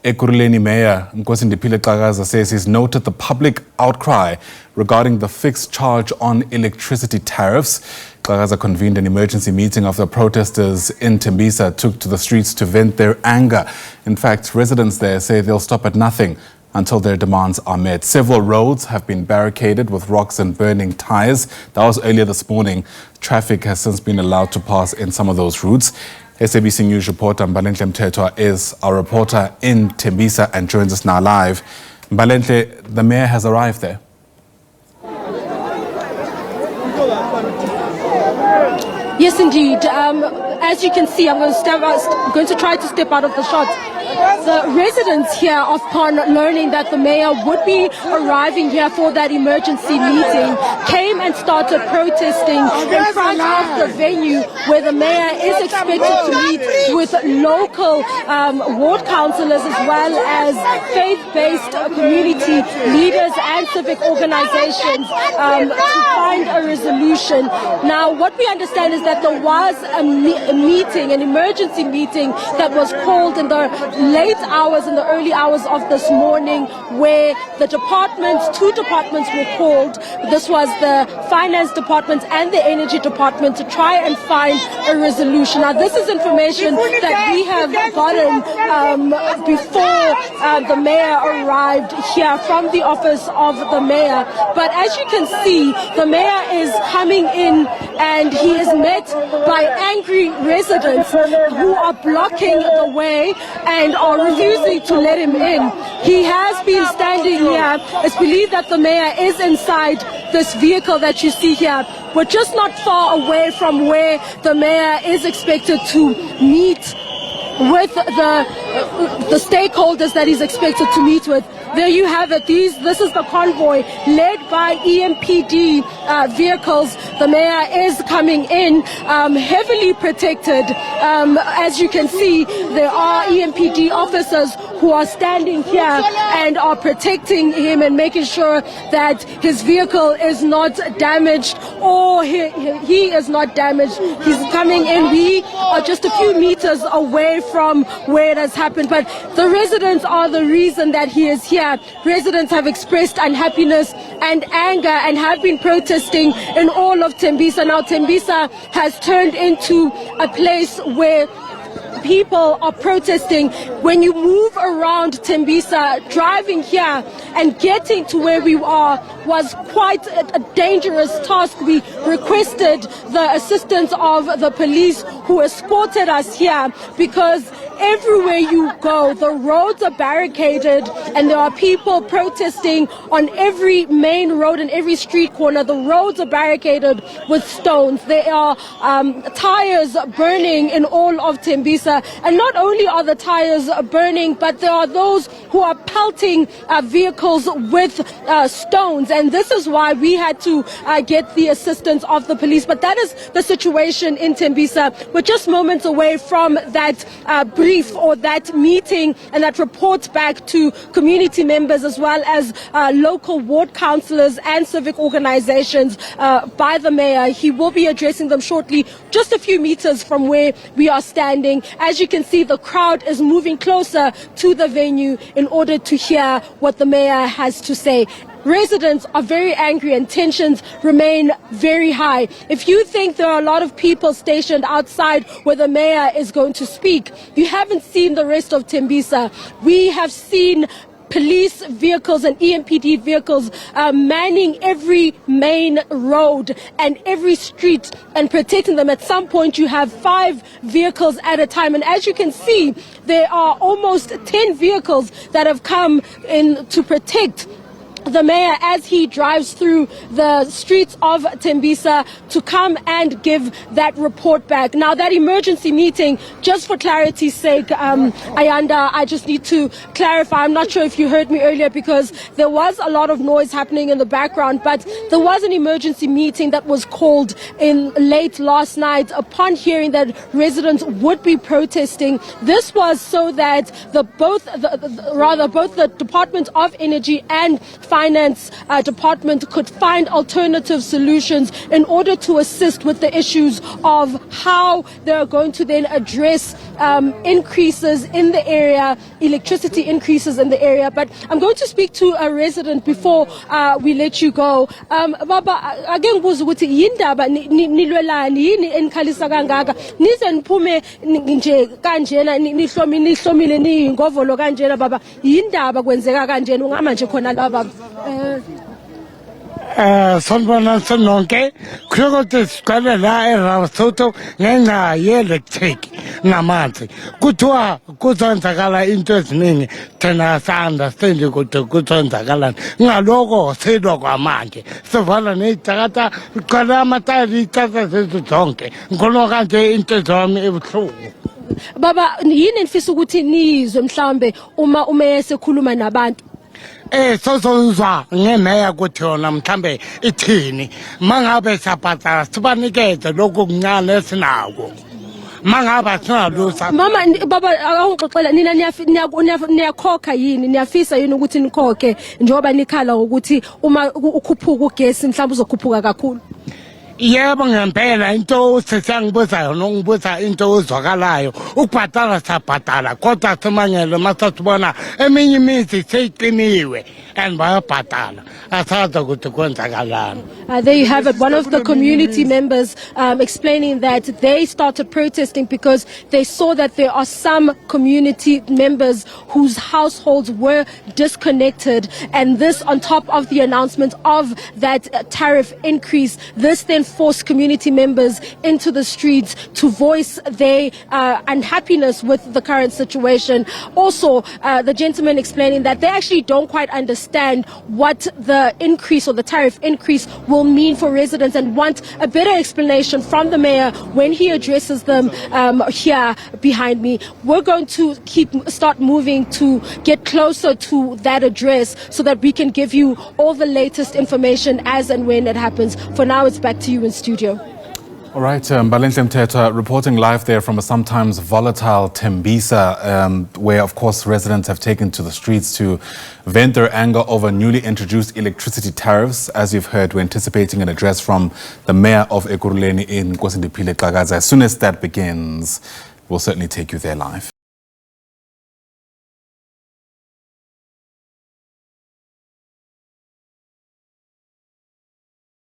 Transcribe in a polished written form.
Ekurhuleni Mayor Nkosindiphile Xakaza says he's noted the public outcry regarding the fixed charge on electricity tariffs. Xakaza convened an emergency meeting after protesters in Tembisa took to the streets to vent their anger. In fact, residents there say they'll stop at nothing until their demands are met. Several roads have been barricaded with rocks and burning tires. That was earlier this morning. Traffic has since been allowed to pass in some of those routes. SABC News reporter Mbalenhle Mthethwa is our reporter in Tembisa and joins us now live. Mbalenhle, the mayor has arrived there. Yes, indeed. As you can see, I'm going to try to step out of the shot. The residents here, upon learning that the mayor would be arriving here for that emergency meeting, came and started protesting in front of the venue where the mayor is expected to meet with local ward councillors as well as faith-based community leaders and civic organizations to find a resolution. Now, what we understand is that there was a meeting, an emergency meeting that was called in the late hours, in the early hours of this morning, where the two departments were called. This was the finance department and the energy department to try and find a resolution. Now, this is information that we have gotten before the mayor arrived here from the office of the mayor. But as you can see, the mayor is coming in and he is met by angry residents who are blocking the way and are refusing to let him in. He has been standing here. It's believed that the mayor is inside this vehicle that you see here. We're just not far away from where the mayor is expected to meet with the stakeholders that he's expected to meet with. There you have it. This is the convoy led by EMPD vehicles. The mayor is coming in heavily protected. As you can see, there are EMPD officers who are standing here and are protecting him and making sure that his vehicle is not damaged or he is not damaged. He's coming in. We are just a few meters away from where it has happened, but the residents are the reason that he is here. Residents have expressed unhappiness and anger and have been protesting in all of Tembisa. Now, Tembisa has turned into a place where people are protesting. When you move around Tembisa, driving here and getting to where we are was quite a dangerous task. We requested the assistance of the police who escorted us here because everywhere you go, the roads are barricaded and there are people protesting on every main road and every street corner. The roads are barricaded with stones. There are tires burning in all of Tembisa. And not only are the tires burning, but there are those who are pelting vehicles with stones. And this is why we had to get the assistance of the police. But that is the situation in Tembisa. We're just moments away from that brief or that meeting and that report back to community members as well as local ward councillors and civic organizations by the mayor. He will be addressing them shortly, just a few meters from where we are standing. As you can see, the crowd is moving closer to the venue in order to hear what the mayor has to say. Residents are very angry and tensions remain very high. If you think there are a lot of people stationed outside where the mayor is going to speak, you haven't seen the rest of Tembisa. We have seen police vehicles and EMPD vehicles manning every main road and every street and protecting them. At some point you have 5 vehicles at a time, and as you can see, there are almost 10 vehicles that have come in to protect the mayor as he drives through the streets of Tembisa to come and give that report back. Now, that emergency meeting, just for clarity's sake, Ayanda, I just need to clarify. I'm not sure if you heard me earlier because there was a lot of noise happening in the background, but there was an emergency meeting that was called in late last night upon hearing that residents would be protesting. This was so that both the Department of Energy and Finance Department could find alternative solutions in order to assist with the issues of how they're going to then address increases in the area, electricity increases in the area. But I'm going to speak to a resident before we let you go. Baba, again, ukuthi yindaba nilwelani yini enikhalisa kangaka nize niphume nje kanjena nihlomile niyingovolo kanjena baba yindaba kwenzeka kanjena ungama nje khona la baba Sanibona sonke kuyokuthi siqale la eRasoto ngenxa ye-electric namanzi kuthiwa kuzenzakala into eziningi thina sa-understand ukuthi kuzenzakala ngaloko silwa kwamanje sivala ney'takata siqale amatayari iy'tata zethu zonke ngikhuluma kanje into zami ebuhlungu. Baba yini nifisa ukuthi nizwe mhlawumbe uma esekhuluma nabantu? Sozozwa ngemeya kuthi yona mhlambe ithini mangabe sabhatala sibanikeze lokho kuncane esinako mangabe sinalusa. Mama baba awungixoxela nina niyakhokha yini niyafisa yini ukuthi nikhokhe njengoba nikhala ukuthi uma ukhuphuka ugesi mhlawumbe uzokhuphuka kakhulu? Yebo ngempela into sesiyangibuza yona ungibuza into ozwakalayo ukubhatala sabhatala kodwa simangele masasibona eminye imizi seyiqiniwe and bayabhatala asazi ukuthi kwenzakalani. There you have it, one of the community members explaining that they started protesting because they saw that there are some community members whose households were disconnected, and this on top of the announcement of that tariff increase. This then forced community members into the streets to voice their unhappiness with the current situation. Also, the gentleman explaining that they actually don't quite understand what the increase or the tariff increase will mean for residents and want a better explanation from the mayor when he addresses them here behind me. We're going to start moving to get closer to that address so that we can give you all the latest information as and when it happens. For now, it's back to you in studio. All right, Mbalenhle Mthethwa reporting live there from a sometimes volatile Tembisa, where, of course, residents have taken to the streets to vent their anger over newly introduced electricity tariffs. As you've heard, we're anticipating an address from the mayor of Ekurhuleni in Nkosi Ndiphile Xakaza. As soon as that begins, we'll certainly take you there live.